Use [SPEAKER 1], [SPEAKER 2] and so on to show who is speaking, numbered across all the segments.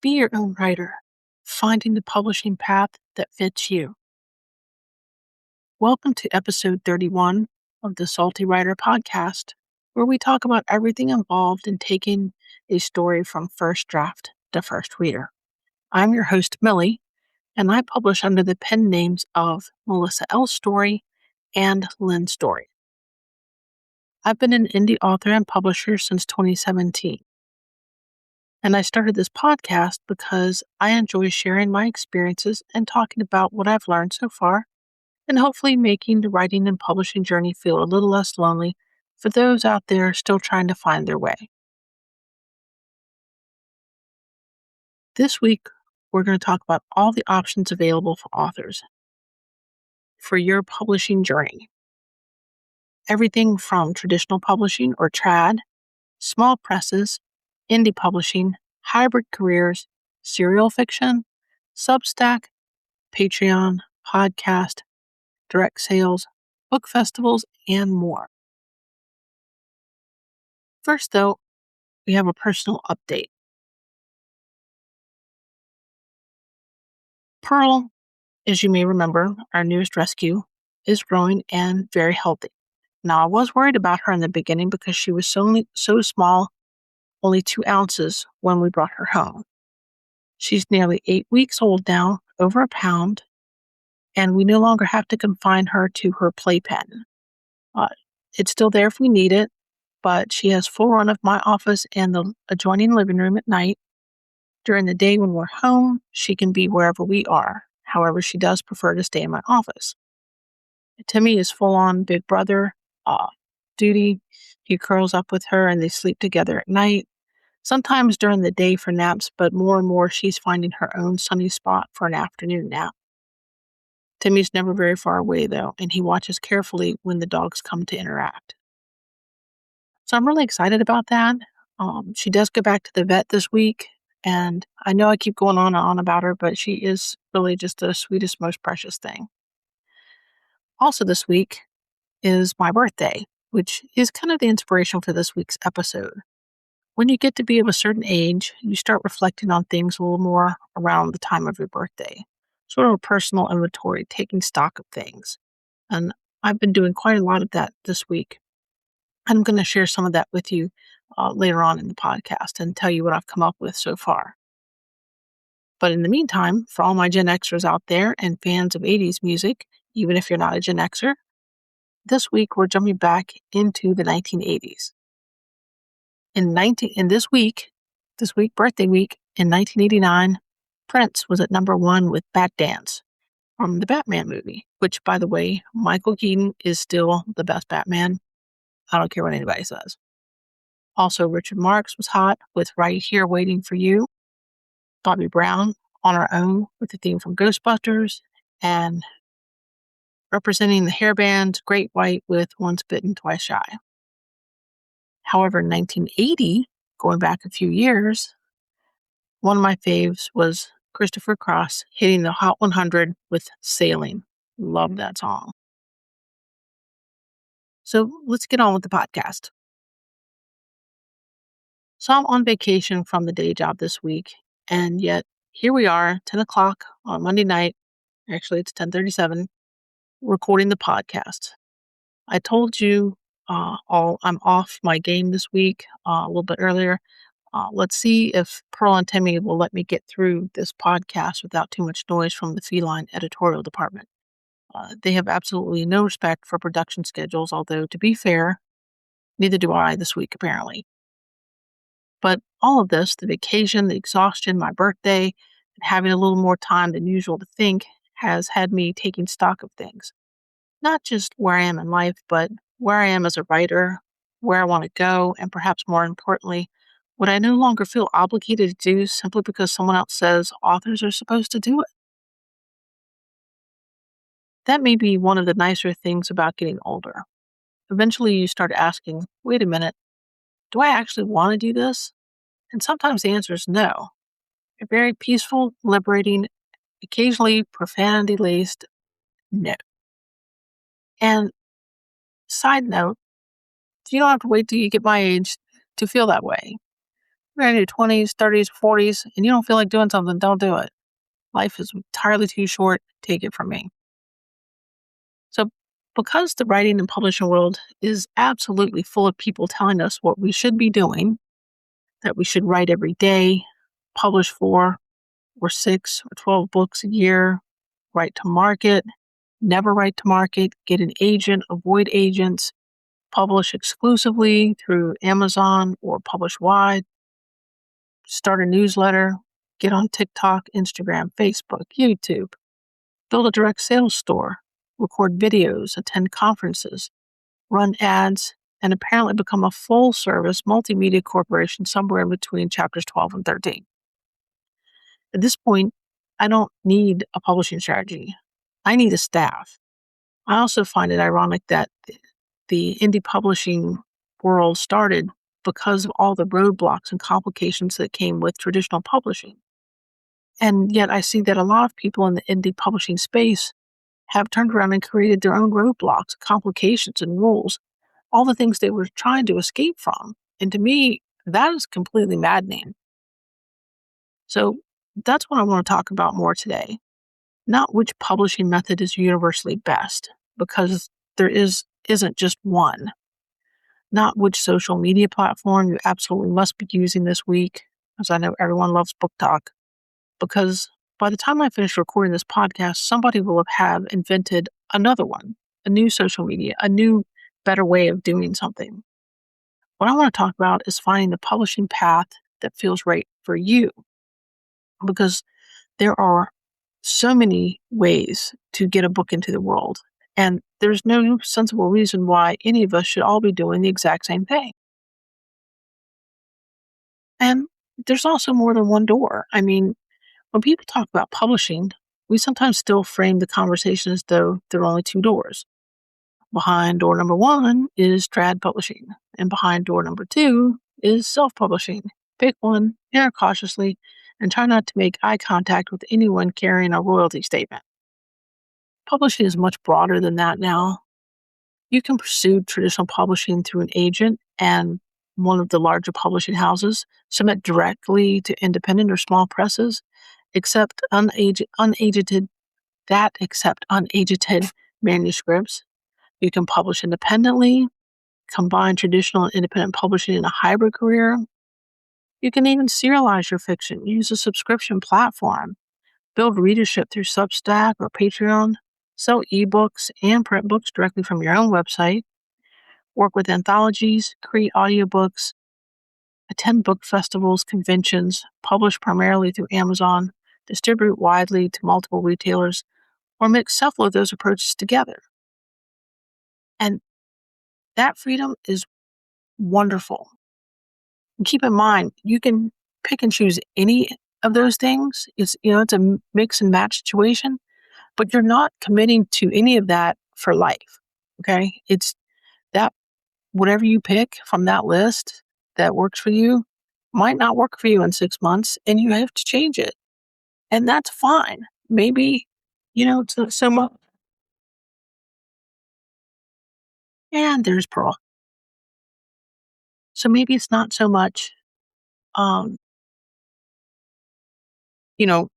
[SPEAKER 1] Be your own writer, finding the publishing path that fits you. Welcome to episode 31 of the Salty Writer podcast, where we talk about everything involved in taking a story from first draft to first reader. I'm your host, Millie, and I publish under the pen names of Melissa L. Story and Lynn Story. I've been an indie author and publisher since 2017. And I started this podcast because I enjoy sharing my experiences and talking about what I've learned so far, and hopefully making the writing and publishing journey feel a little less lonely for those out there still trying to find their way. This week, we're going to talk about all the options available for authors for your publishing journey. Everything from traditional publishing or trad, small presses, indie publishing, hybrid careers, serial fiction, Substack, Patreon, podcast, direct sales, book festivals, and more. First, though, we have a personal update. Pearl, as you may remember, our newest rescue, is growing and very healthy. Now, I was worried about her in the beginning because she was so small, only 2 ounces when we brought her home. She's nearly 8 weeks old now, over a pound, and we no longer have to confine her to her playpen. It's still there if we need it, but she has full run of my office and the adjoining living room at night. During the day when we're home, she can be wherever we are. However, she does prefer to stay in my office. Timmy is full-on big brother duty. He curls up with her and they sleep together at night, sometimes during the day for naps, but more and more she's finding her own sunny spot for an afternoon nap. Timmy's never very far away, though, and he watches carefully when the dogs come to interact. So I'm really excited about that. She does go back to the vet this week, and I know I keep going on and on about her, but she is really just the sweetest, most precious thing. Also this week is my birthday, which is kind of the inspiration for this week's episode. When you get to be of a certain age, you start reflecting on things a little more around the time of your birthday. Sort of a personal inventory, taking stock of things. And I've been doing quite a lot of that this week. I'm going to share some of that with you later on in the podcast and tell you what I've come up with so far. But in the meantime, for all my Gen Xers out there and fans of 80s music, even if you're not a Gen Xer, this week we're jumping back into the 1980s. This week, birthday week, in 1989, Prince was at number 1 with Bat Dance from the Batman movie, which, by the way, Michael Keaton is still the best Batman. I don't care what anybody says. Also, Richard Marx was hot with Right Here Waiting for You. Bobby Brown on Her Own with the theme from Ghostbusters. And representing the hair band, Great White with Once Bitten, Twice Shy. However, in 1980, going back a few years, one of my faves was Christopher Cross hitting the Hot 100 with Sailing. Love that song. So let's get on with the podcast. So I'm on vacation from the day job this week, and yet here we are, 10 o'clock on Monday night. Actually, it's 10:37, recording the podcast. I told you I'm off my game this week a little bit earlier. Let's see if Pearl and Timmy will let me get through this podcast without too much noise from the feline editorial department. They have absolutely no respect for production schedules, although, to be fair, neither do I this week, apparently. But all of this, the vacation, the exhaustion, my birthday, and having a little more time than usual to think, has had me taking stock of things. Not just where I am in life, but where I am as a writer, where I want to go, and perhaps more importantly, what I no longer feel obligated to do simply because someone else says authors are supposed to do it. That may be one of the nicer things about getting older. Eventually you start asking, wait a minute, do I actually want to do this? And sometimes the answer is no. A very peaceful, liberating, occasionally profanity-laced no. And side note, you don't have to wait till you get my age to feel that way. you're in your 20s, 30s, 40s, and you don't feel like doing something, don't do it. Life is entirely too short. Take it from me. So, because the writing and publishing world is absolutely full of people telling us what we should be doing, that we should write every day, publish 4 or 6 or 12 books a year, write to market, never write to market, get an agent, avoid agents, publish exclusively through Amazon or publish wide, start a newsletter, get on TikTok, Instagram, Facebook, YouTube, build a direct sales store, record videos, attend conferences, run ads, and apparently become a full-service multimedia corporation somewhere in between chapters 12 and 13. At this point, I don't need a publishing strategy. I need a staff. I also find it ironic that the indie publishing world started because of all the roadblocks and complications that came with traditional publishing. And yet I see that a lot of people in the indie publishing space have turned around and created their own roadblocks, complications, and rules, all the things they were trying to escape from. And to me, that is completely maddening. So that's what I want to talk about more today. Not which publishing method is universally best, because there isn't just one. Not which social media platform you absolutely must be using this week, as I know everyone loves book talk, because by the time I finish recording this podcast, somebody will have invented another one, a new social media, a new, better way of doing something. What I want to talk about is finding the publishing path that feels right for you, because there are so many ways to get a book into the world, and there's no sensible reason why any of us should all be doing the exact same thing. And there's also more than one door. I mean, when people talk about publishing, we sometimes still frame the conversation as though there are only 2 doors. Behind door number 1 is trad publishing, and behind door number 2 is self-publishing. Pick one, enter cautiously, and try not to make eye contact with anyone carrying a royalty statement. Publishing is much broader than that now. You can pursue traditional publishing through an agent and one of the larger publishing houses, submit directly to independent or small presses, accept unagented manuscripts. You can publish independently, combine traditional and independent publishing in a hybrid career. You can even serialize your fiction, use a subscription platform, build readership through Substack or Patreon, sell ebooks and print books directly from your own website, work with anthologies, create audiobooks, attend book festivals, conventions, publish primarily through Amazon, distribute widely to multiple retailers, or mix several of those approaches together. And that freedom is wonderful. And keep in mind, you can pick and choose any of those things. It's a mix and match situation, but you're not committing to any of that for life. Okay? It's that whatever you pick from that list that works for you might not work for you in 6 months, and you have to change it. And that's fine. Maybe, so much. And there's Pearl. So maybe it's not so much, um, you know,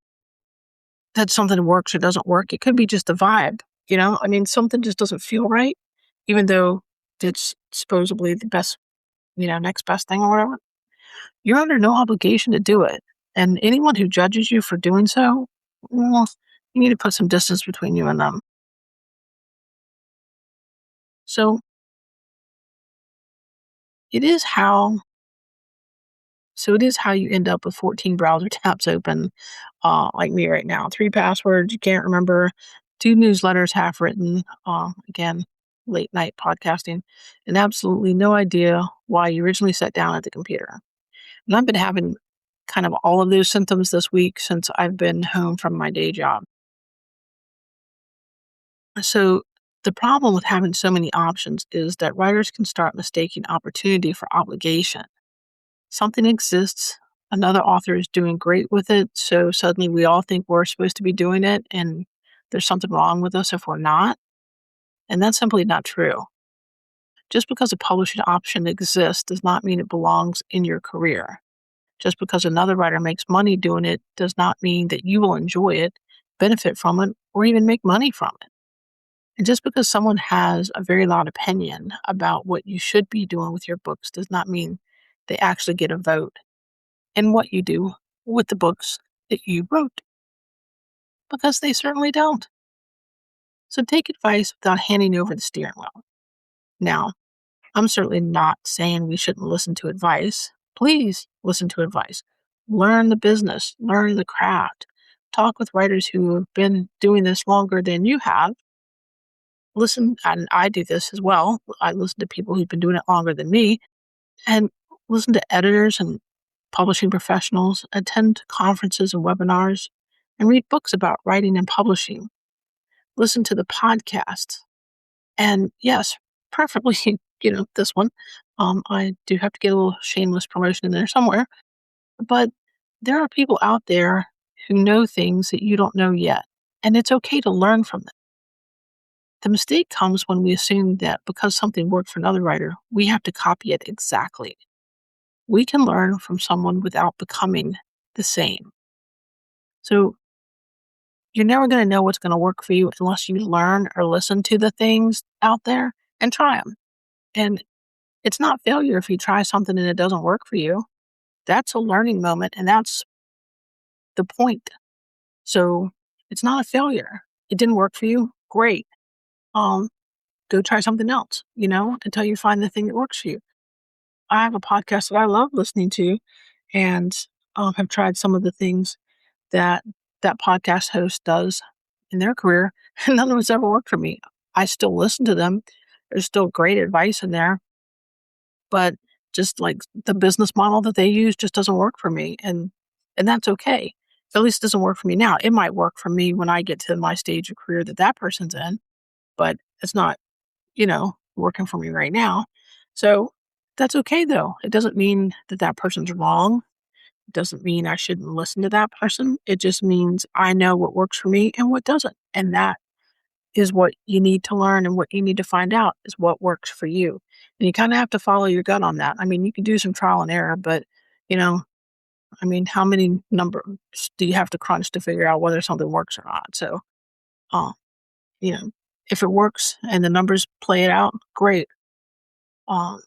[SPEAKER 1] that something works or doesn't work. It could be just a vibe, I mean, something just doesn't feel right, even though it's supposedly the best, next best thing or whatever. You're under no obligation to do it. And anyone who judges you for doing so, well, you need to put some distance between you and them. So it is how you end up with 14 browser tabs open, like me right now. 3 passwords you can't remember, 2 newsletters half written, again, late night podcasting, and absolutely no idea why you originally sat down at the computer. And I've been having kind of all of those symptoms this week since I've been home from my day job. So the problem with having so many options is that writers can start mistaking opportunity for obligation. Something exists, another author is doing great with it, so suddenly we all think we're supposed to be doing it, and there's something wrong with us if we're not. And that's simply not true. Just because a publishing option exists does not mean it belongs in your career. Just because another writer makes money doing it does not mean that you will enjoy it, benefit from it, or even make money from it. And just because someone has a very loud opinion about what you should be doing with your books does not mean they actually get a vote in what you do with the books that you wrote, because they certainly don't. So take advice without handing over the steering wheel. Now, I'm certainly not saying we shouldn't listen to advice. Please listen to advice. Learn the business, learn the craft. Talk with writers who have been doing this longer than you have. Listen, and I do this as well. I listen to people who've been doing it longer than me, and listen to editors and publishing professionals, attend conferences and webinars, and read books about writing and publishing. Listen to the podcasts. And yes, preferably, this one. I do have to get a little shameless promotion in there somewhere, but there are people out there who know things that you don't know yet, and it's okay to learn from them. The mistake comes when we assume that because something worked for another writer, we have to copy it exactly. We can learn from someone without becoming the same. So you're never going to know what's going to work for you unless you learn or listen to the things out there and try them. And it's not failure if you try something and it doesn't work for you. That's a learning moment, and that's the point. So it's not a failure. It didn't work for you. Great. Um, Go try something else, until you find the thing that works for you. I have a podcast that I love listening to, and have tried some of the things that that podcast host does in their career, and none of it's ever worked for me. I still listen to them. There's still great advice in there, but just like the business model that they use just doesn't work for me, and that's okay. At least it doesn't work for me now. It might work for me when I get to my stage of career that person's in, but it's not, working for me right now. So that's okay though. It doesn't mean that person's wrong. It doesn't mean I shouldn't listen to that person. It just means I know what works for me and what doesn't. And that is what you need to learn, and what you need to find out is what works for you. And you kind of have to follow your gut on that. I mean, you can do some trial and error, but, you know, how many numbers do you have to crunch to figure out whether something works or not? So, uh, you know, if it works and the numbers play it out, great. Um,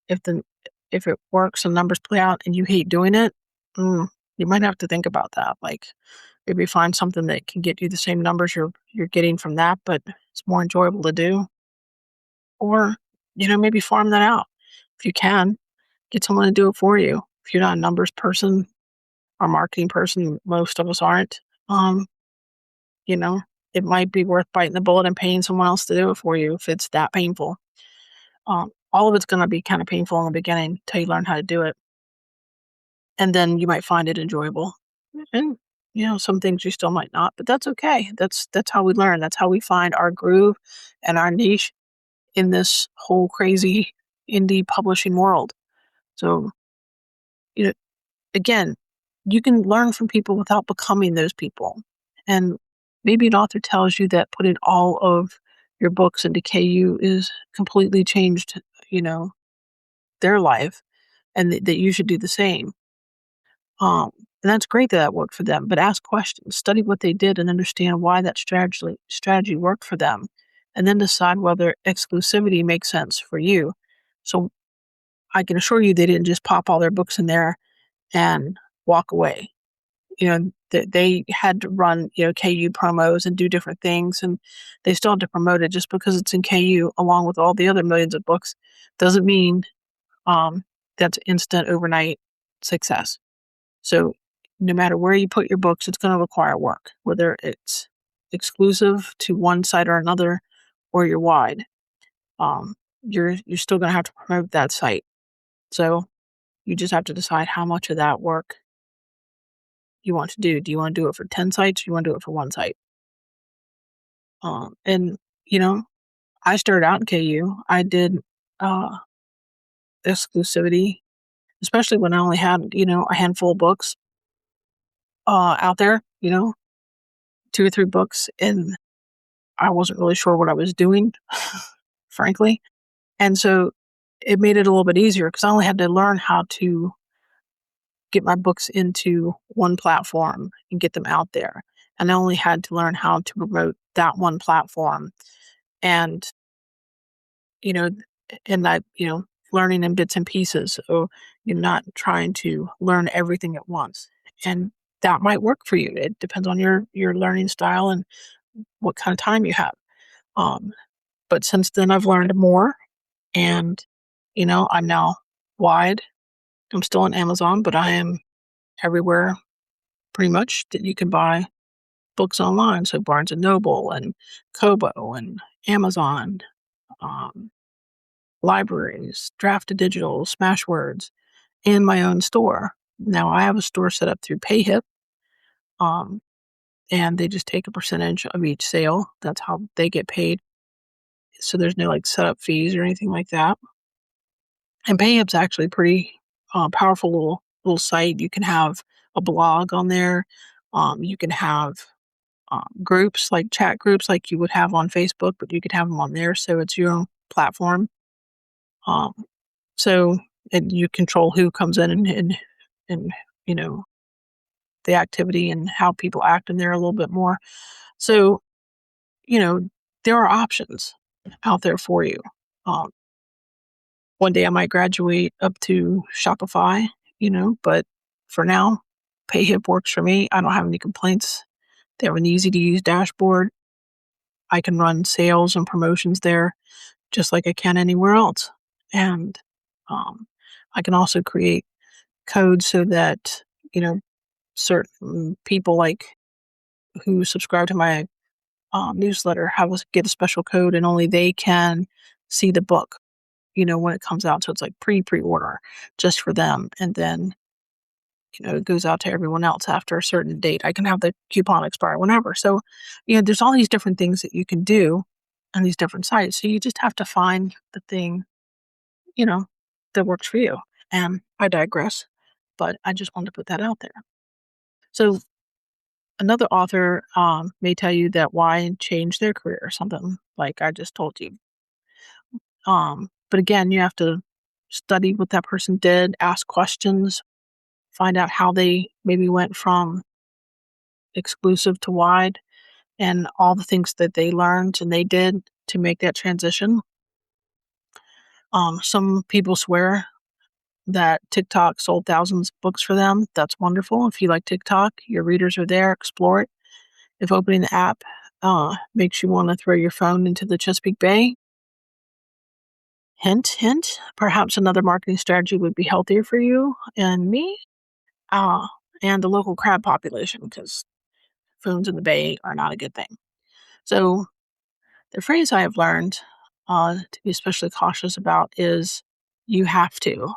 [SPEAKER 1] if the if it works and numbers play out and you hate doing it, you might have to think about that. Like maybe find something that can get you the same numbers you're getting from that, but it's more enjoyable to do. Or, maybe farm that out. If you can, get someone to do it for you. If you're not a numbers person or marketing person, most of us aren't. Um, you know, it might be worth biting the bullet and paying someone else to do it for you if it's that painful. All of it's going to be kind of painful in the beginning until you learn how to do it. And then you might find it enjoyable. And, some things you still might not, but that's okay. That's how we learn. That's how we find our groove and our niche in this whole crazy indie publishing world. So, you know, again, you can learn from people without becoming those people. And maybe an author tells you that putting all of your books into KU is completely changed, their life, and that you should do the same. And that's great that worked for them, but ask questions, study what they did, and understand why that strategy worked for them, and then decide whether exclusivity makes sense for you. So I can assure you they didn't just pop all their books in there and walk away. They had to run, KU promos and do different things, and they still had to promote it. Just because it's in KU along with all the other millions of books doesn't mean that's instant overnight success. So no matter where you put your books, it's going to require work, whether it's exclusive to one site or another, or you're wide. You're still going to have to promote that site. So you just have to decide how much of that work you want to do. Do you want to do it for 10 sites, or do you want to do it for one site? And, I started out in KU. I did exclusivity, especially when I only had, a handful of books out there, 2 or 3 books, and I wasn't really sure what I was doing, frankly. And so it made it a little bit easier because I only had to learn how to get my books into one platform and get them out there. And I only had to learn how to promote that one platform. And, you know, and learning in bits and pieces. So you're not trying to learn everything at once. And that might work for you. It depends on your learning style and what kind of time you have. Um, but since then I've learned more, and, I'm now wide. I'm still on Amazon, but I am everywhere pretty much that you can buy books online. So Barnes and Noble and Kobo and Amazon, um, libraries, Draft to Digital, Smashwords, and my own store. Now I have a store set up through Payhip, um, and they just take a percentage of each sale. That's how they get paid. So there's no like setup fees or anything like that. And Payhip's actually a pretty powerful little site. You can have a blog on there. You can have groups, like chat groups like you would have on Facebook, but you could have them on there. So it's your own platform. Um, so and you control who comes in and you know the activity and how people act in there a little bit more. So you know there are options out there for you. Um, One day I might graduate up to Shopify, but for now, Payhip works for me. I don't have any complaints. They have an easy to use dashboard. I can run sales and promotions there just like I can anywhere else. And um, I can also create codes so that, you know, certain people like who subscribe to my newsletter get a special code, and only they can see the book, when it comes out. So it's like pre-order just for them. And then, it goes out to everyone else after a certain date. I can have the coupon expire whenever. So, there's all these different things that you can do on these different sites. So you just have to find the thing, you know, that works for you. And I digress, but I just wanted to put that out there. So another author may tell you that why change their career or something like I just told you. But again, you have to study what that person did, ask questions, find out how they maybe went from exclusive to wide and all the things that they learned and they did to make that transition. Some people swear that TikTok sold thousands of books for them. That's wonderful. If you like TikTok, your readers are there, explore it. If opening the app makes you want to throw your phone into the Chesapeake Bay, hint, hint, perhaps another marketing strategy would be healthier for you and me, uh, and the local crab population, because phones in the bay are not a good thing. So the phrase I have learned to be especially cautious about is you have to.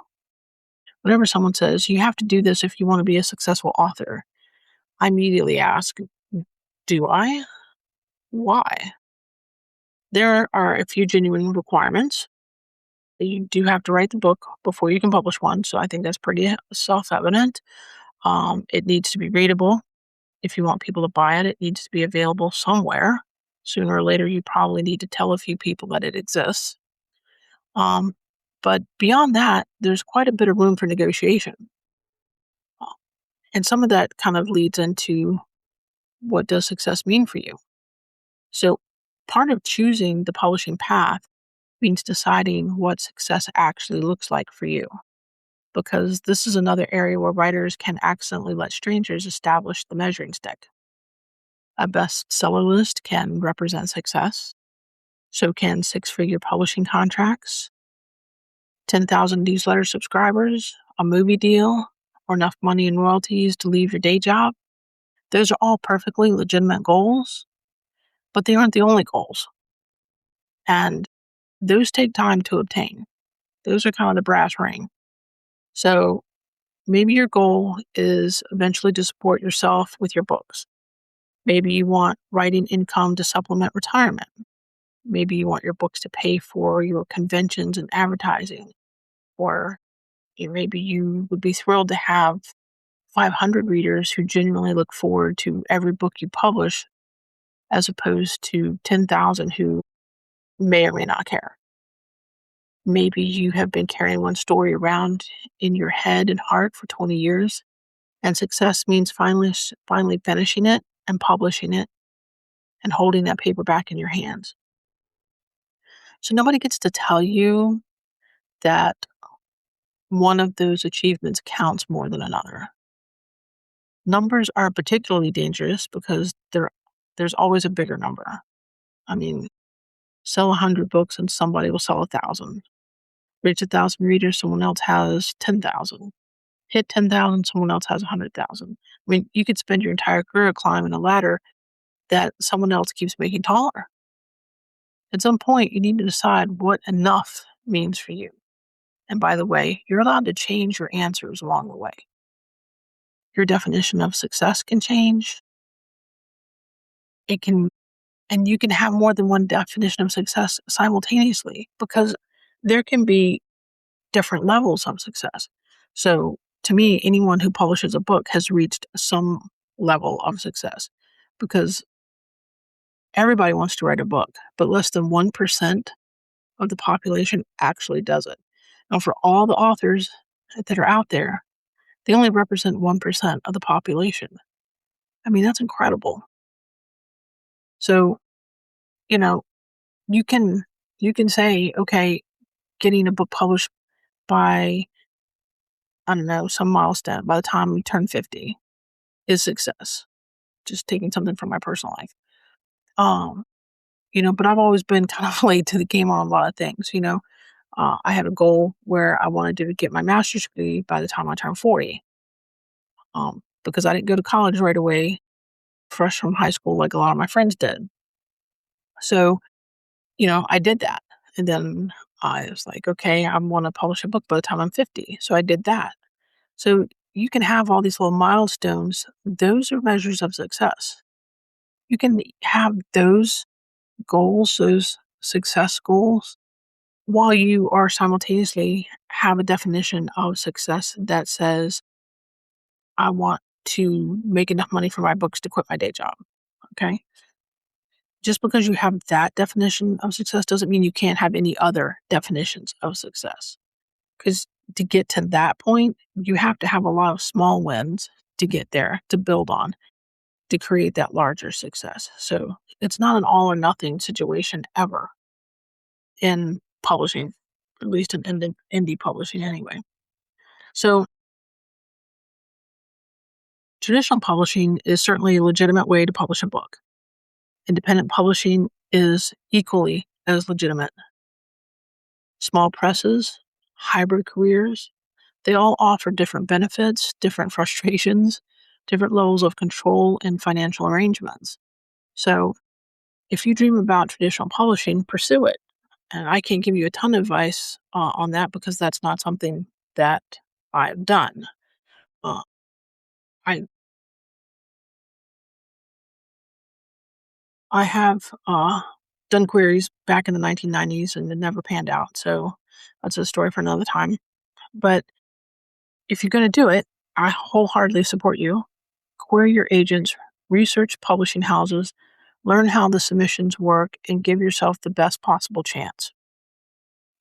[SPEAKER 1] Whenever someone says you have to do this if you want to be a successful author, I immediately ask, do I? Why? There are a few genuine requirements. You do have to write the book before you can publish one, so I think that's pretty self-evident. It needs to be readable. If you want people to buy it, it needs to be available somewhere. Sooner or later, you probably need to tell a few people that it exists. Um, but beyond that, there's quite a bit of room for negotiation. And some of that kind of leads into what does success mean for you? So part of choosing the publishing path means deciding what success actually looks like for you. Because this is another area where writers can accidentally let strangers establish the measuring stick. A bestseller list can represent success. So can six-figure publishing contracts, 10,000 newsletter subscribers, a movie deal, or enough money in royalties to leave your day job. Those are all perfectly legitimate goals, but they aren't the only goals. And those take time to obtain. Those are kind of the brass ring. So maybe your goal is eventually to support yourself with your books. Maybe you want writing income to supplement retirement. Maybe you want your books to pay for your conventions and advertising. Or maybe you would be thrilled to have 500 readers who genuinely look forward to every book you publish, as opposed to 10,000 who may or may not care. Maybe you have been carrying one story around in your head and heart for 20 years, And success means finally finishing it and publishing it and holding that paper back in your hands. So nobody gets to tell you that one of those achievements counts more than another. Numbers are particularly dangerous because there's always a bigger number. I mean, sell 100 books and somebody will sell 1,000. Reach 1,000 readers, someone else has 10,000. Hit 10,000, someone else has 100,000. I mean, you could spend your entire career climbing a ladder that someone else keeps making taller. At some point, you need to decide what enough means for you. And by the way, you're allowed to change your answers along the way. Your definition of success can change. It can, and you can have more than one definition of success simultaneously because there can be different levels of success. So to me, anyone who publishes a book has reached some level of success because everybody wants to write a book, but less than 1% of the population actually does it. Now, for all the authors that are out there, they only represent 1% of the population. I mean, that's incredible. So, you know, you can say, okay, getting a book published by, I don't know, some milestone by the time we turn 50 is success. Just taking something from my personal life. Um, but I've always been kind of late to the game on a lot of things, I had a goal where I wanted to get my master's degree by the time I turned 40. Because I didn't go to college right away, fresh from high school, like a lot of my friends did. So, I did that. And then I was like, okay, I want to publish a book by the time I'm 50. So I did that. So you can have all these little milestones. Those are measures of success. You can have those goals, those success goals, while you are simultaneously have a definition of success that says, I want to make enough money for my books to quit my day job. Okay. Just because you have that definition of success doesn't mean you can't have any other definitions of success. Because to get to that point, you have to have a lot of small wins to get there, to build on, to create that larger success. So it's not an all or nothing situation ever in publishing, at least in indie publishing anyway. So traditional publishing is certainly a legitimate way to publish a book. Independent publishing is equally as legitimate. Small presses, hybrid careers, they all offer different benefits, different frustrations, different levels of control and financial arrangements. So if you dream about traditional publishing, pursue it. And I can't give you a ton of advice on that because that's not something that I've done. Uh, I I have done queries back in the 1990s and it never panned out. So that's a story for another time. But if you're going to do it, I wholeheartedly support you. Query your agents, research publishing houses, learn how the submissions work, and give yourself the best possible chance.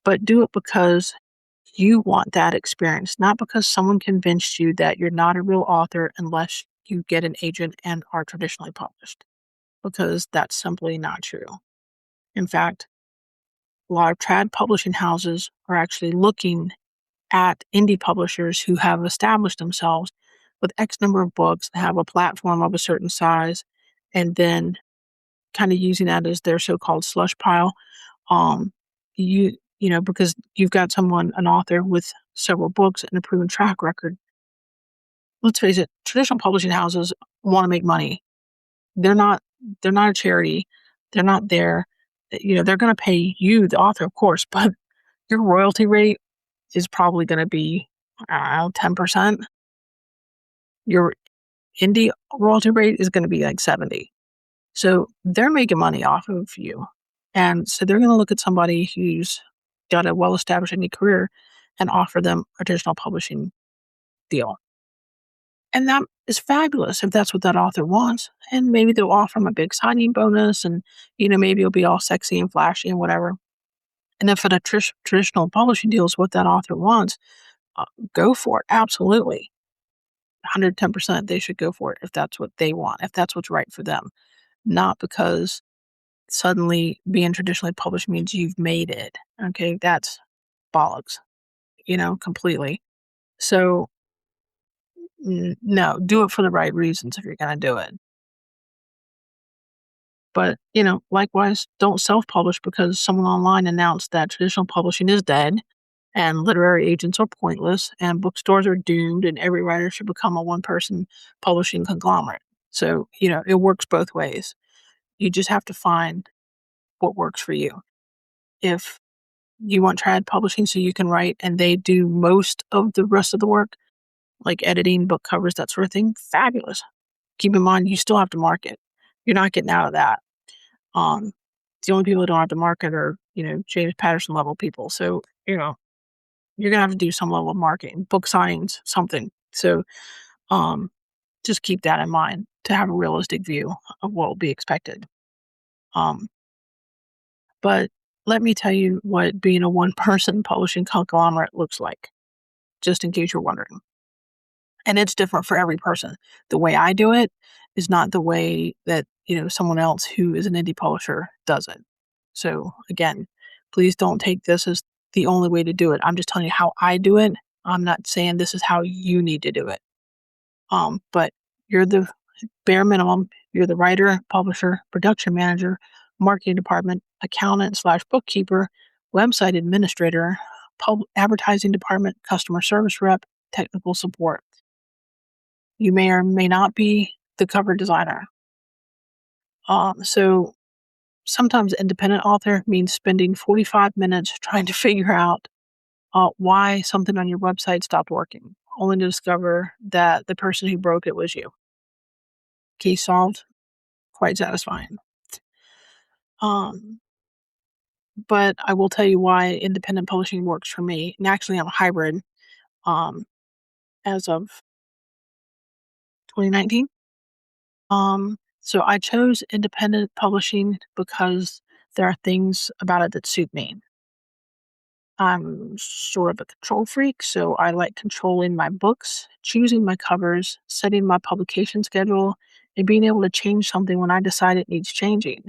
[SPEAKER 1] But do it because you want that experience, not because someone convinced you that you're not a real author unless you get an agent and are traditionally published, because that's simply not true. In fact, a lot of trad publishing houses are actually looking at indie publishers who have established themselves with X number of books, have a platform of a certain size, and then kind of using that as their so-called slush pile. Um, because you've got an author with several books and a proven track record. Let's face it, traditional publishing houses want to make money. They're not a charity. They're not there. They're going to pay you, the author, of course, but your royalty rate is probably going to be, 10%. Your indie royalty rate is going to be like 70. So they're making money off of you. And so they're going to look at somebody who's got a well-established indie career and offer them a traditional publishing deal. And that is fabulous if that's what that author wants. And maybe they'll offer them a big signing bonus and, maybe it'll be all sexy and flashy and whatever. And if a traditional publishing deal is what that author wants, go for it. Absolutely. 110% they should go for it if that's what they want, if that's what's right for them, not because suddenly being traditionally published means you've made it. Okay, that's bollocks, completely. So, no, do it for the right reasons if you're going to do it. But, likewise, don't self publish because someone online announced that traditional publishing is dead and literary agents are pointless and bookstores are doomed and every writer should become a one person publishing conglomerate. So, it works both ways. You just have to find what works for you. If you want trad publishing so you can write and they do most of the rest of the work, like editing, book covers, that sort of thing, fabulous. Keep in mind, you still have to market. You're not getting out of that. Um, the only people that don't have to market are, James Patterson level people. So, you're gonna have to do some level of marketing, book signings, something. So, um, just keep that in mind to have a realistic view of what will be expected. Um, but let me tell you what being a one person publishing conglomerate looks like, just in case you're wondering. And it's different for every person. The way I do it is not the way that, someone else who is an indie publisher does it. So again, please don't take this as the only way to do it. I'm just telling you how I do it. I'm not saying this is how you need to do it. But you're the bare minimum. You're the writer, publisher, production manager, marketing department, accountant/bookkeeper, website administrator, advertising department, customer service rep, technical support. You may or may not be the cover designer. So sometimes independent author means spending 45 minutes trying to figure out why something on your website stopped working, only to discover that the person who broke it was you. Case solved. Quite satisfying. Um, but I will tell you why independent publishing works for me. And actually, I'm a hybrid as of 2019. So I chose independent publishing because there are things about it that suit me. I'm sort of a control freak, so I like controlling my books, choosing my covers, setting my publication schedule, and being able to change something when I decide it needs changing.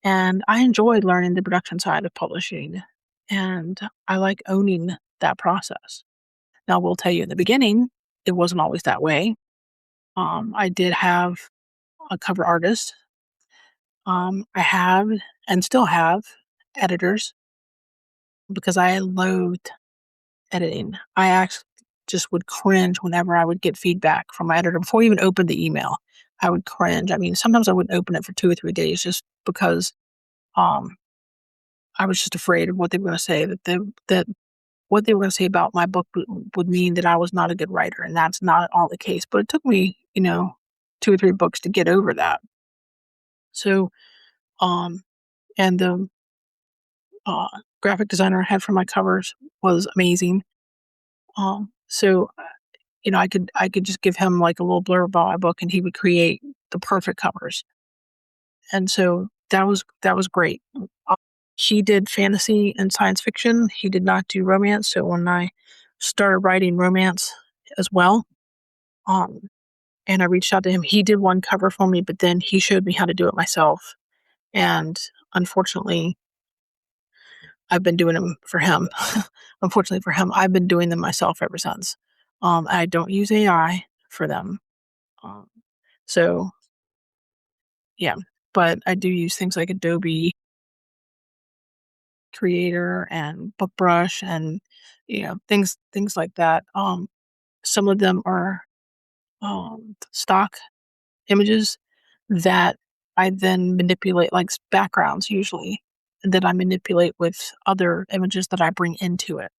[SPEAKER 1] And I enjoy learning the production side of publishing, and I like owning that process. Now, I will tell you in the beginning, it wasn't always that way. I did have a cover artist. I have and still have editors because I loathed editing. I actually just would cringe whenever I would get feedback from my editor before I even opened the email. I would cringe. I mean, sometimes I wouldn't open it for 2 or 3 days just because um, I was just afraid of what they were going to say. That what they were going to say about my book would mean that I was not a good writer, and that's not at all the case. But it took me, 2 or 3 books to get over that. So, um, and the uh, graphic designer I had for my covers was amazing. So I could just give him like a little blurb about my book, and he would create the perfect covers. And so that was great. He did fantasy and science fiction. He did not do romance. So when I started writing romance as well, um, and I reached out to him, he did one cover for me, but then he showed me how to do it myself. And unfortunately, I've been doing them for him. Unfortunately for him, I've been doing them myself ever since. I don't use AI for them. Um, so yeah, but I do use things like Adobe Creator and BookBrush and things like that. Some of them are stock images that I then manipulate, like backgrounds usually, and then I manipulate with other images that I bring into it.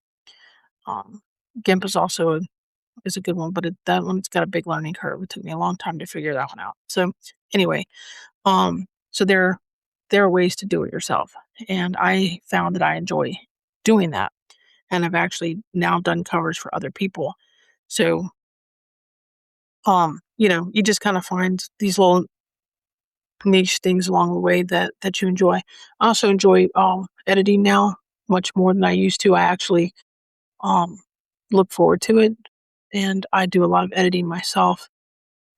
[SPEAKER 1] Um, GIMP is a good one, but that one's got a big learning curve. It took me a long time to figure that one out. So anyway, so there are ways to do it yourself, and I found that I enjoy doing that, and I've actually now done covers for other people. So, you just kind of find these little niche things along the way that you enjoy. I also enjoy editing now much more than I used to. I actually um, look forward to it. and I do a lot of editing myself.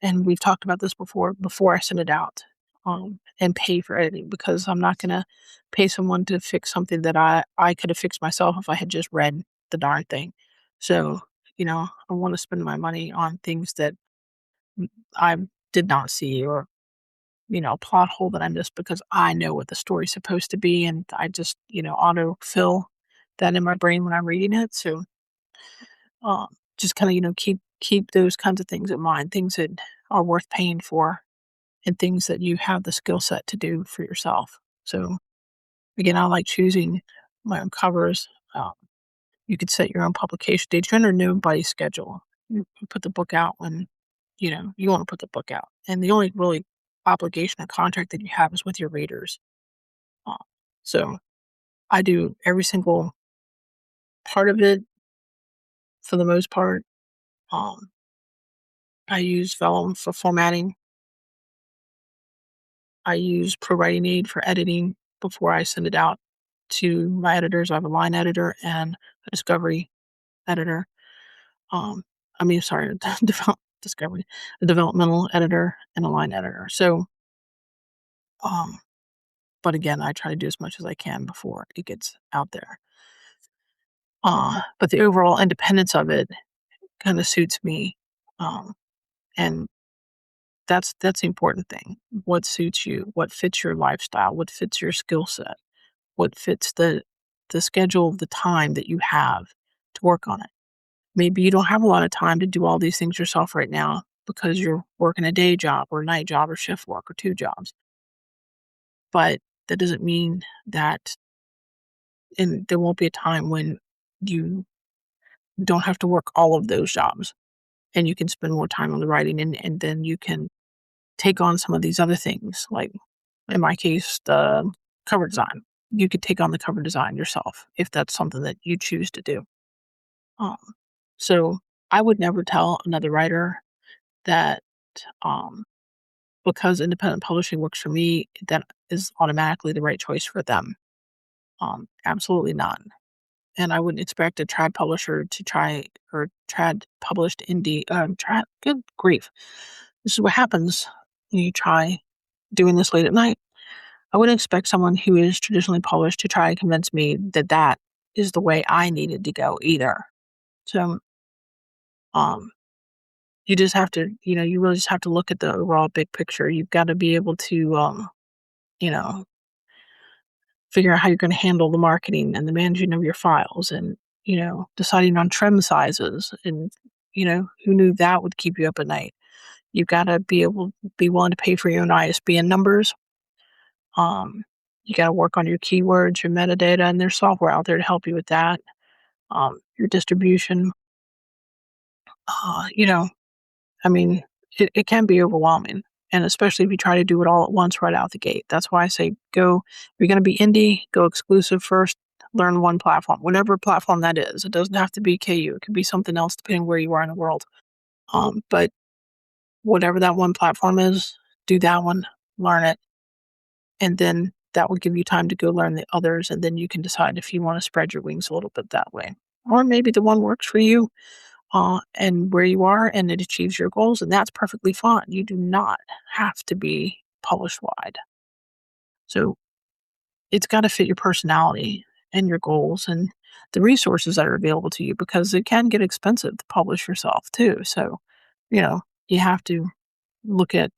[SPEAKER 1] And we've talked about this before I send it out, and pay for editing, because I'm not going to pay someone to fix something that I could have fixed myself if I had just read the darn thing. So, I want to spend my money on things that I did not see, or, a plot hole that I missed because I know what the story's supposed to be. And I just, auto fill that in my brain when I'm reading it. So, um, just kind of, keep those kinds of things in mind, things that are worth paying for, and things that you have the skill set to do for yourself. So again, I like choosing my own covers. You could set your own publication date. You're under nobody's schedule. You put the book out when you want to put the book out, and the only really obligation and contract that you have is with your readers. Uh, so I do every single part of it for the most part. Um, I use Vellum for formatting. I use ProWriting Aid for editing before I send it out to my editors. I have a line editor and a discovery editor. Um, sorry, discovery, a developmental editor and a line editor. So, um, but again, I try to do as much as I can before it gets out there. But the overall independence of it kind of suits me. And that's the important thing. What suits you, what fits your lifestyle, what fits your skill set, what fits the schedule, the time that you have to work on it. Maybe you don't have a lot of time to do all these things yourself right now because you're working a day job or a night job or shift work or two jobs. But that doesn't mean that, and there won't be a time when you don't have to work all of those jobs, and you can spend more time on the writing, and then you can take on some of these other things. Like in my case, the cover design. You could take on the cover design yourself if that's something that you choose to do. Um, so I would never tell another writer that, um, because independent publishing works for me, that is automatically the right choice for them. Absolutely not. And I wouldn't expect a trad publisher to try, or trad published indie, good grief. This is what happens when you try doing this late at night. I wouldn't expect someone who is traditionally published to try and convince me that that is the way I needed to go either. So, um, you just have to, you really just have to look at the overall big picture. You've got to be able to, you know, figure out how you're going to handle the marketing and the managing of your files, and, deciding on trim sizes, and, who knew that would keep you up at night. You've got to be willing to pay for your own ISBN numbers. Um, you got to work on your keywords, your metadata, and there's software out there to help you with that. Your distribution, uh, you know, I mean, it can be overwhelming. And especially if you try to do it all at once right out the gate. That's why I say go, if you're going to be indie, go exclusive first, learn one platform, whatever platform that is. It doesn't have to be KU. It could be something else depending where you are in the world. But whatever that one platform is, do that one, learn it. And then that will give you time to go learn the others. And then you can decide if you want to spread your wings a little bit that way. Or maybe the one works for you, and where you are, and it achieves your goals, and that's perfectly fine. You do not have to be published wide. So it's got to fit your personality and your goals and the resources that are available to you, because it can get expensive to publish yourself too. So, you have to look at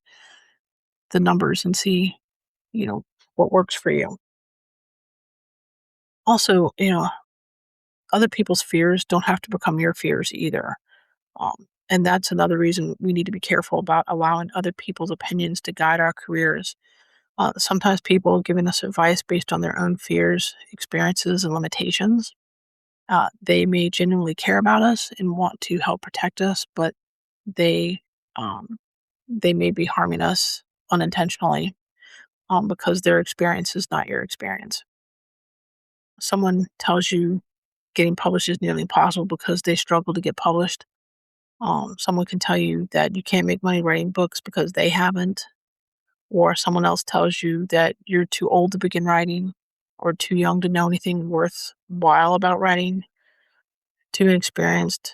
[SPEAKER 1] the numbers and see, what works for you. Also, other people's fears don't have to become your fears either. And that's another reason we need to be careful about allowing other people's opinions to guide our careers. Sometimes people are giving us advice based on their own fears, experiences, and limitations. They may genuinely care about us and want to help protect us, but they um, they may be harming us unintentionally, because their experience is not your experience. Someone tells you getting published is nearly impossible because they struggle to get published. Someone can tell you that you can't make money writing books because they haven't, or someone else tells you that you're too old to begin writing, or too young to know anything worthwhile about writing, too inexperienced.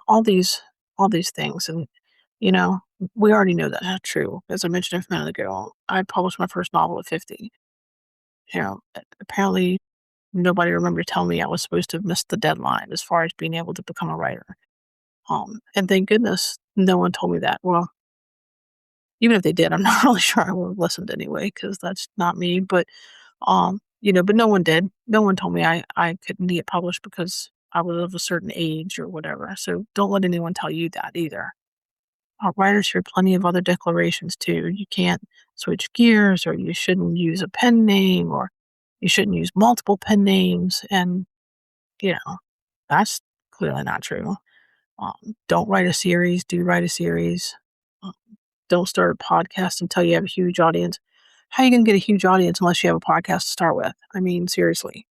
[SPEAKER 1] All these all these things. And, you know, we already know that's not true. As I mentioned a minute ago, I published my first novel at 50. Apparently nobody remembered telling me I was supposed to have missed the deadline as far as being able to become a writer. And thank goodness no one told me that. Well, even if they did, I'm not really sure I would have listened anyway, because that's not me. But no one did. No one told me I couldn't get published because I was of a certain age or whatever. So don't let anyone tell you that either. Writers hear plenty of other declarations too. You can't switch gears, or you shouldn't use a pen name, or you shouldn't use multiple pen names. And, you know, that's clearly not true. Don't write a series, do write a series. Um, don't start a podcast until you have a huge audience. How are you going to get a huge audience unless you have a podcast to start with? I mean, seriously.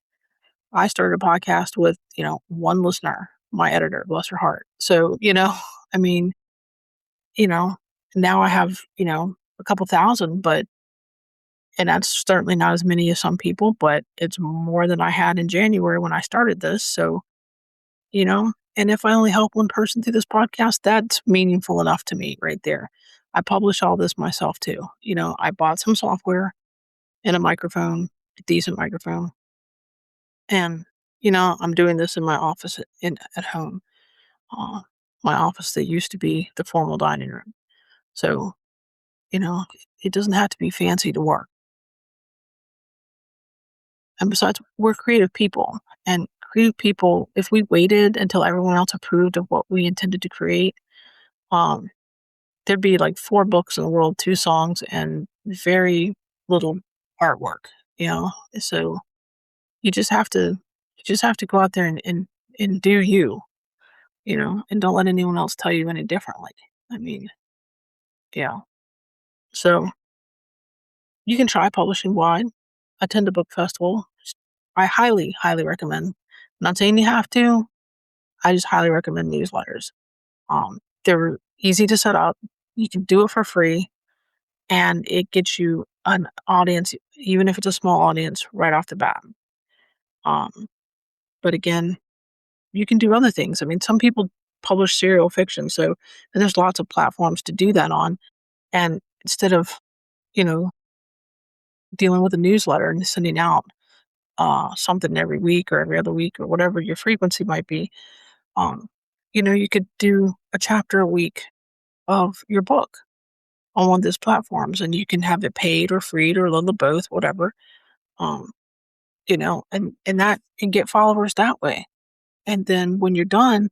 [SPEAKER 1] I started a podcast with, one listener, my editor, bless her heart. So, I mean, you know, now I have, a couple thousand, and that's certainly not as many as some people, but it's more than I had in January when I started this. So, and if I only help one person through this podcast, that's meaningful enough to me right there. I publish all this myself too. I bought some software and a microphone, a decent microphone. And, I'm doing this in my office at home. Uh, my office that used to be the formal dining room. So, it doesn't have to be fancy to work. And besides, we're creative people. And creative people, if we waited until everyone else approved of what we intended to create, um, there'd be like 4 books in the world, 2 songs, and very little artwork, So you just have to go out there and do you, and don't let anyone else tell you any differently. I mean, yeah. So you can try publishing wide, attend a book festival. I highly, highly recommend. I'm not saying you have to. I just highly recommend newsletters. They're easy to set up. You can do it for free, and it gets you an audience, even if it's a small audience, right off the bat. Um, but again, you can do other things. I mean, some people publish serial fiction, and there's lots of platforms to do that on. And instead of, you know, dealing with a newsletter and sending out something every week or every other week or whatever your frequency might be, um, you could do a chapter a week of your book on one of those platforms, and you can have it paid or free or a little of both, whatever. Um, and get followers that way. And then when you're done,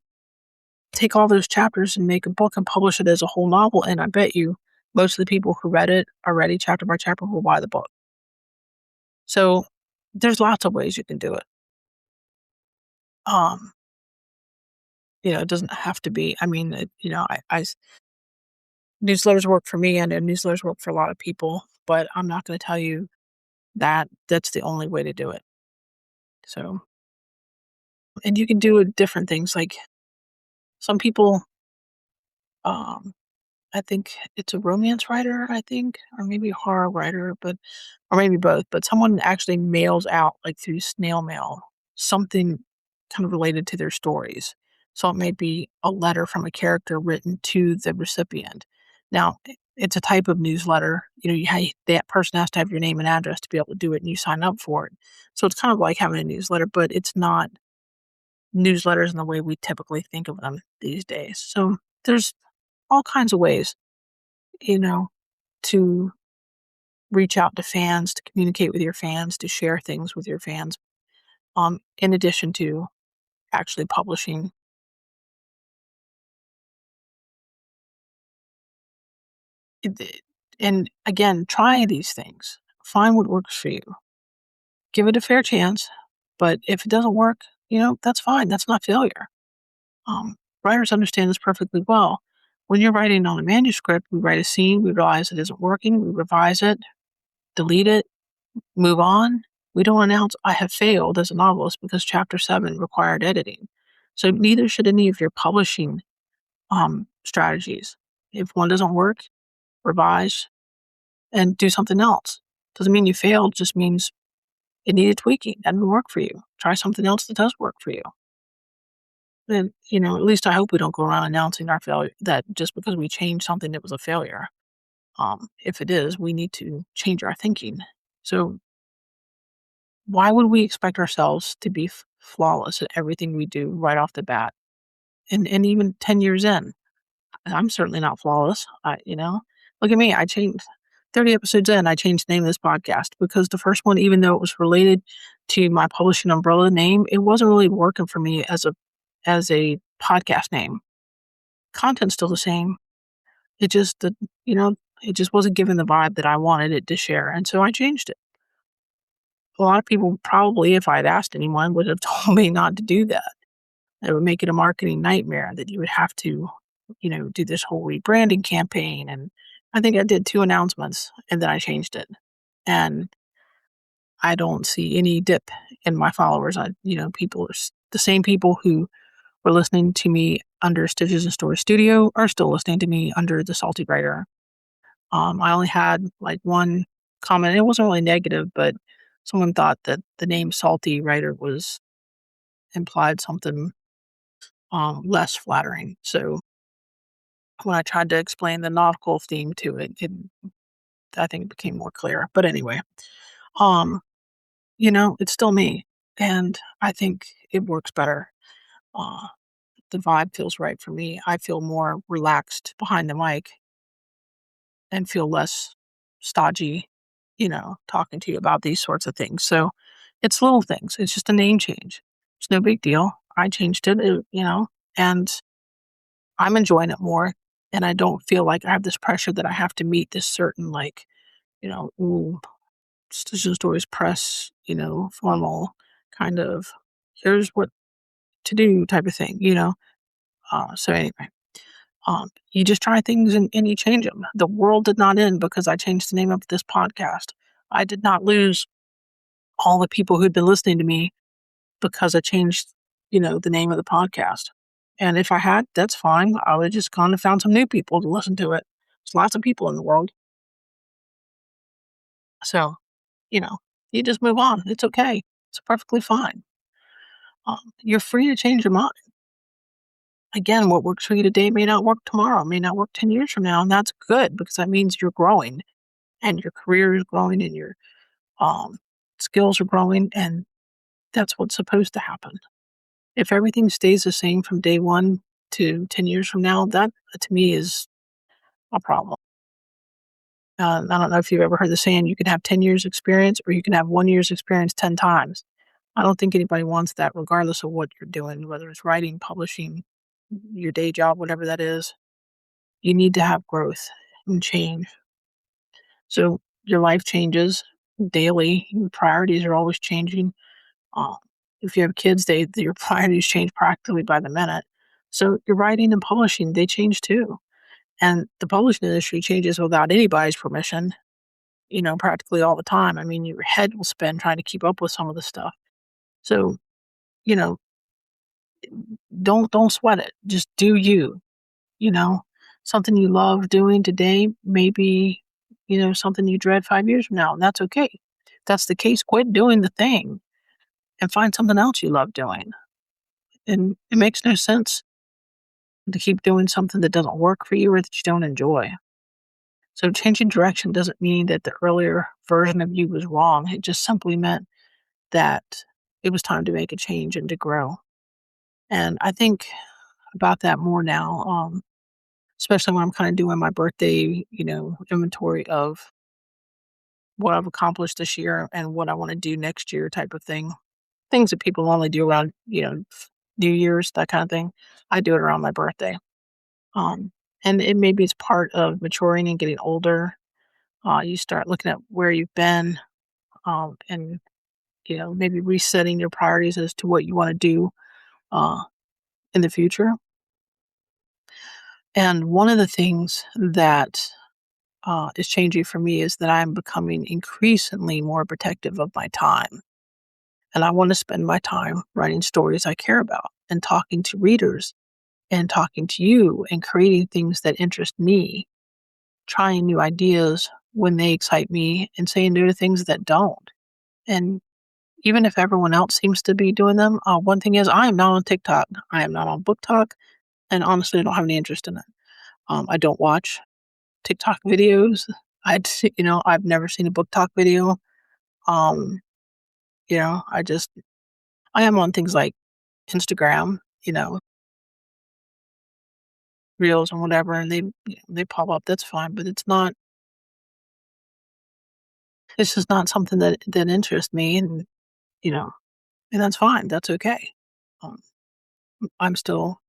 [SPEAKER 1] take all those chapters and make a book and publish it as a whole novel. And I bet you most of the people who read it already chapter by chapter will buy the book. So there's lots of ways you can do it. Um, it doesn't have to be, I mean, newsletters work for me, and newsletters work for a lot of people, but I'm not going to tell you that that's the only way to do it. So, and you can do different things. Like some people, um, I think it's a romance writer, I think, or maybe a horror writer, or maybe both, but someone actually mails out, like through snail mail, something kind of related to their stories. So it may be a letter from a character written to the recipient. Now, it's a type of newsletter. That person has to have your name and address to be able to do it, and you sign up for it. So it's kind of like having a newsletter, but it's not newsletters in the way we typically think of them these days. So there's all kinds of ways, to reach out to fans, to communicate with your fans, to share things with your fans, in addition to actually publishing. And again, try these things. Find what works for you. Give it a fair chance. But if it doesn't work, that's fine. That's not failure. Writers understand this perfectly well. When you're writing on a manuscript, we write a scene, we realize it isn't working, we revise it, delete it, move on. We don't announce I have failed as a novelist because chapter 7 required editing. So neither should any of your publishing strategies. If one doesn't work, revise and do something else. Doesn't mean you failed, just means it needed tweaking. That didn't work for you. Try something else that does work for you. then, at least I hope we don't go around announcing our failure that just because we changed something that was a failure. If it is, we need to change our thinking. So why would we expect ourselves to be flawless at everything we do right off the bat? And even 10 years in, I'm certainly not flawless. Look at me. I changed 30 episodes in. I changed the name of this podcast because the first one, even though it was related to my publishing umbrella name, it wasn't really working for me as a podcast name. Content's still the same. It just, it just wasn't giving the vibe that I wanted it to share. And so I changed it. A lot of people probably, if I'd asked anyone, would have told me not to do that. It would make it a marketing nightmare that you would have to, do this whole rebranding campaign. And I think I did 2 announcements and then I changed it. And I don't see any dip in my followers. The same people who were listening to me under Stitches and Story Studio are still listening to me under the Salty Writer. I only had like one comment. It wasn't really negative, but someone thought that the name Salty Writer was implied something less flattering. So when I tried to explain the nautical theme to it, I think it became more clear. But anyway, um, it's still me, and I think it works better. Uh, the vibe feels right for me. I feel more relaxed behind the mic and feel less stodgy, talking to you about these sorts of things. So it's little things. It's just a name change. It's no big deal. I changed it, and I'm enjoying it more. And I don't feel like I have this pressure that I have to meet this certain, like, ooh, Stitches Stories Press, formal kind of, here's what to do type of thing, So anyway, you just try things and you change them. The world did not end because I changed the name of this podcast. I did not lose all the people who'd been listening to me because I changed, the name of the podcast. And if I had, that's fine. I would have just gone and found some new people to listen to it. There's lots of people in the world. So, you know, you just move on. It's okay. It's perfectly fine. You're free to change your mind. Again, what works for you today may not work tomorrow, may not work 10 years from now. And that's good because that means you're growing and your career is growing and your um, skills are growing. And that's what's supposed to happen. If everything stays the same from day one to 10 years from now, that to me is a problem. I don't know if you've ever heard the saying, you can have 10 years experience or you can have 1 year's experience 10 times. I don't think anybody wants that regardless of what you're doing, whether it's writing, publishing, your day job, whatever that is. You need to have growth and change. So your life changes daily. Your priorities are always changing. Uh, if you have kids, your priorities change practically by the minute. So your writing and publishing, they change too. And the publishing industry changes without anybody's permission, practically all the time. I mean, your head will spin trying to keep up with some of the stuff. So, you know, don't sweat it. Just do you, you know. Something you love doing today, maybe, something you dread 5 years from now, and that's okay. If that's the case, quit doing the thing and find something else you love doing. And it makes no sense to keep doing something that doesn't work for you or that you don't enjoy. So changing direction doesn't mean that the earlier version of you was wrong. It just simply meant that it was time to make a change and to grow. And I think about that more now, especially when I'm kind of doing my birthday, inventory of what I've accomplished this year and what I want to do next year type of thing. Things that people normally do around, New Year's, that kind of thing. I do it around my birthday. Um, and it maybe it's part of maturing and getting older. You start looking at where you've been, and maybe resetting your priorities as to what you want to do uh, in the future. And one of the things that is changing for me is that I'm becoming increasingly more protective of my time. And I want to spend my time writing stories I care about and talking to readers and talking to you and creating things that interest me, trying new ideas when they excite me and saying no to things that don't. And even if everyone else seems to be doing them. One thing is, I am not on TikTok. I am not on Book Talk, and honestly, I don't have any interest in it. I don't watch TikTok videos. I've never seen a Book Talk video. Um, I am on things like Instagram, reels and whatever, and they pop up. That's fine, but it's just not something that interests me, you know, and that's fine. That's okay. Um, I'm still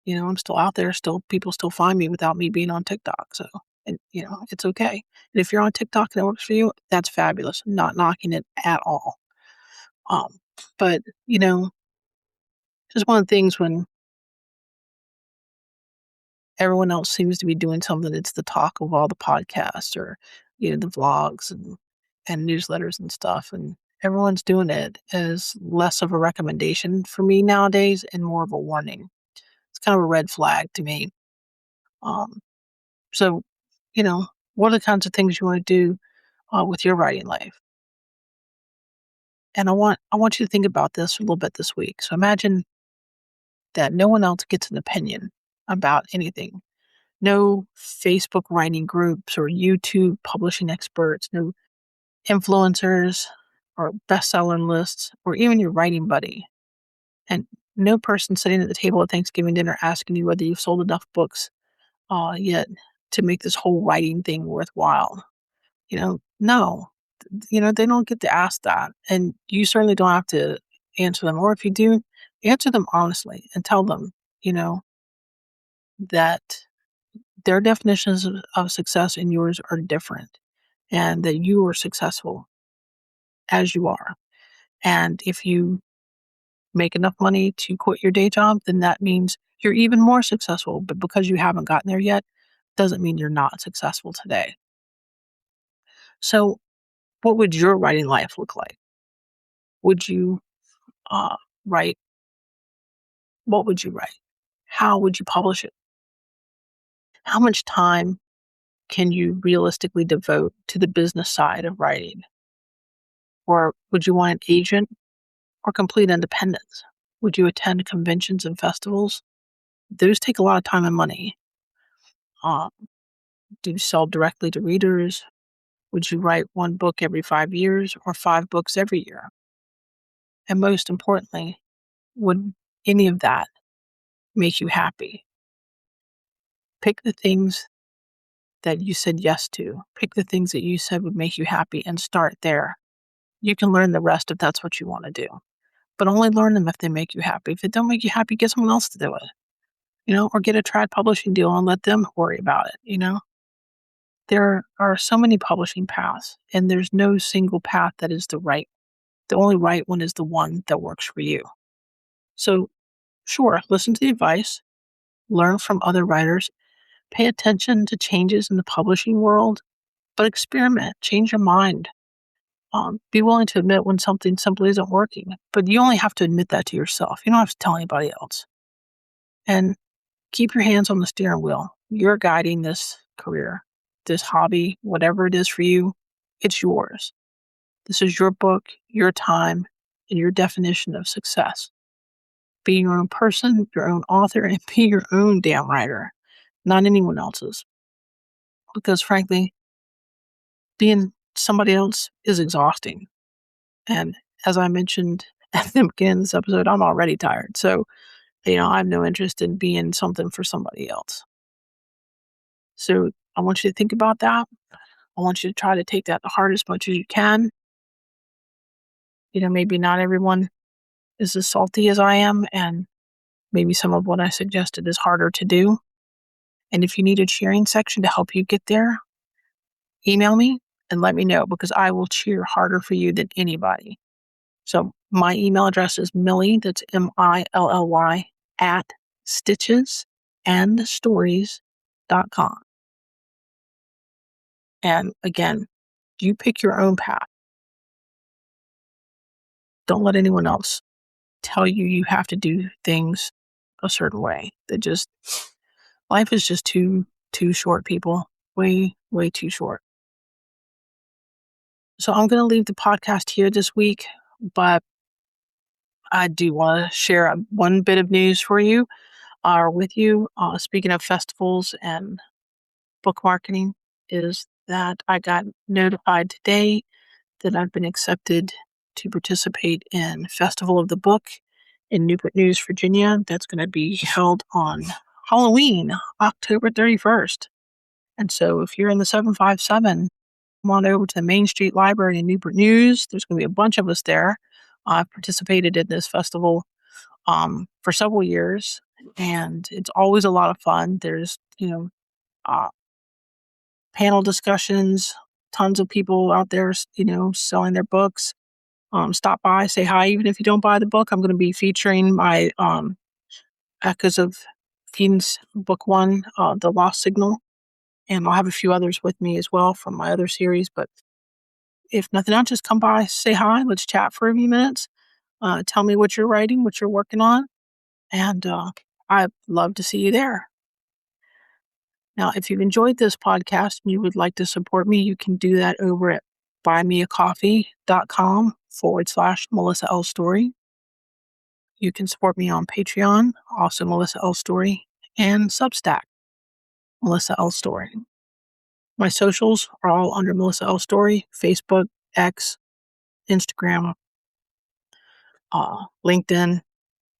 [SPEAKER 1] out there. Still, people still find me without me being on TikTok. So, and it's okay. And if you're on TikTok and that works for you, that's fabulous. I'm not knocking it at all. Um, but just one of the things when everyone else seems to be doing something that's the talk of all the podcasts or the vlogs and newsletters and stuff, and everyone's doing it is less of a recommendation for me nowadays and more of a warning. It's kind of a red flag to me. Um, so, you know, what are the kinds of things you want to do with your writing life? And I want you to think about this a little bit this week. So imagine that no one else gets an opinion about anything. No Facebook writing groups or YouTube publishing experts, no influencers or bestseller lists, or even your writing buddy. And no person sitting at the table at Thanksgiving dinner asking you whether you've sold enough books yet to make this whole writing thing worthwhile. No, they don't get to ask that. And you certainly don't have to answer them. Or if you do, answer them honestly and tell them, you know, that their definitions of success and yours are different and that you are successful as you are. And if you make enough money to quit your day job, then that means you're even more successful. But because you haven't gotten there yet, doesn't mean you're not successful today. So, what would your writing life look like? Would you uh, write? What would you write? How would you publish it? How much time can you realistically devote to the business side of writing? Or would you want an agent or complete independence? Would you attend conventions and festivals? Those take a lot of time and money. Um, do you sell directly to readers? Would you write one book every 5 years or 5 books every year? And most importantly, would any of that make you happy? Pick the things that you said yes to. Pick the things that you said would make you happy and start there. You can learn the rest if that's what you want to do, but only learn them if they make you happy. If it don't make you happy, get someone else to do it, or get a trad publishing deal and let them worry about it. There are so many publishing paths, and there's no single path that is the right. The only right one is the one that works for you. So, sure, listen to the advice, learn from other writers, pay attention to changes in the publishing world, but experiment, change your mind. Be willing to admit when something simply isn't working, but you only have to admit that to yourself. You don't have to tell anybody else. And keep your hands on the steering wheel. You're guiding this career, this hobby, whatever it is for you, it's yours. This is your book, your time, and your definition of success. Be your own person, your own author, and be your own damn writer, not anyone else's. Because frankly, being somebody else is exhausting. And as I mentioned at the beginning of this episode, I'm already tired. So, I have no interest in being something for somebody else. So I want you to think about that. I want you to try to take that to heart as much as you can. Maybe not everyone is as salty as I am, and maybe some of what I suggested is harder to do. And if you need a cheering section to help you get there, email me and let me know, because I will cheer harder for you than anybody. So my email address is Millie, that's MILLY, at stitchesandstories.com. And again, you pick your own path. Don't let anyone else tell you have to do things a certain way. Life is just too short, people. Way, way too short. So I'm going to leave the podcast here this week, but I do want to share one bit of news for you or with you. Speaking of festivals and book marketing, is that I got notified today that I've been accepted to participate in Festival of the Book in Newport News, Virginia. That's going to be held on Halloween, October 31st. And so if you're in the 757, come on over to the Main Street Library in Newport News. There's going to be a bunch of us there. I've participated in this festival for several years, and it's always a lot of fun. There's, uh, panel discussions, tons of people out there, selling their books. Stop by, say hi, even if you don't buy the book. I'm going to be featuring my Echoes of Fiends book one, The Lost Signal, and I'll have a few others with me as well from my other series. But if nothing else, just come by, say hi, let's chat for a few minutes. Tell me what you're writing, what you're working on, and I'd love to see you there. Now, if you've enjoyed this podcast and you would like to support me, you can do that over at buymeacoffee.com/Melissa L. Story. You can support me on Patreon, also Melissa L. Story, and Substack, Melissa L. Story. My socials are all under Melissa L. Story: Facebook, X, Instagram, LinkedIn.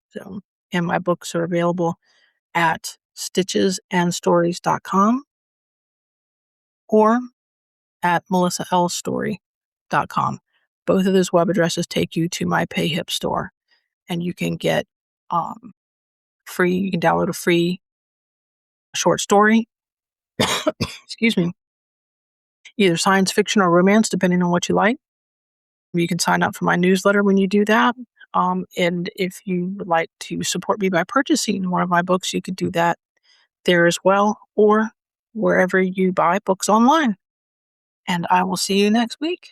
[SPEAKER 1] So, and my books are available at stitchesandstories.com or at melissallstory.com. Both of those web addresses take you to my Payhip store, and you can get free. You can download a free short story. Excuse me. Either science fiction or romance, depending on what you like. You can sign up for my newsletter when you do that. And if you would like to support me by purchasing one of my books, you could do that there as well, or wherever you buy books online. And I will see you next week.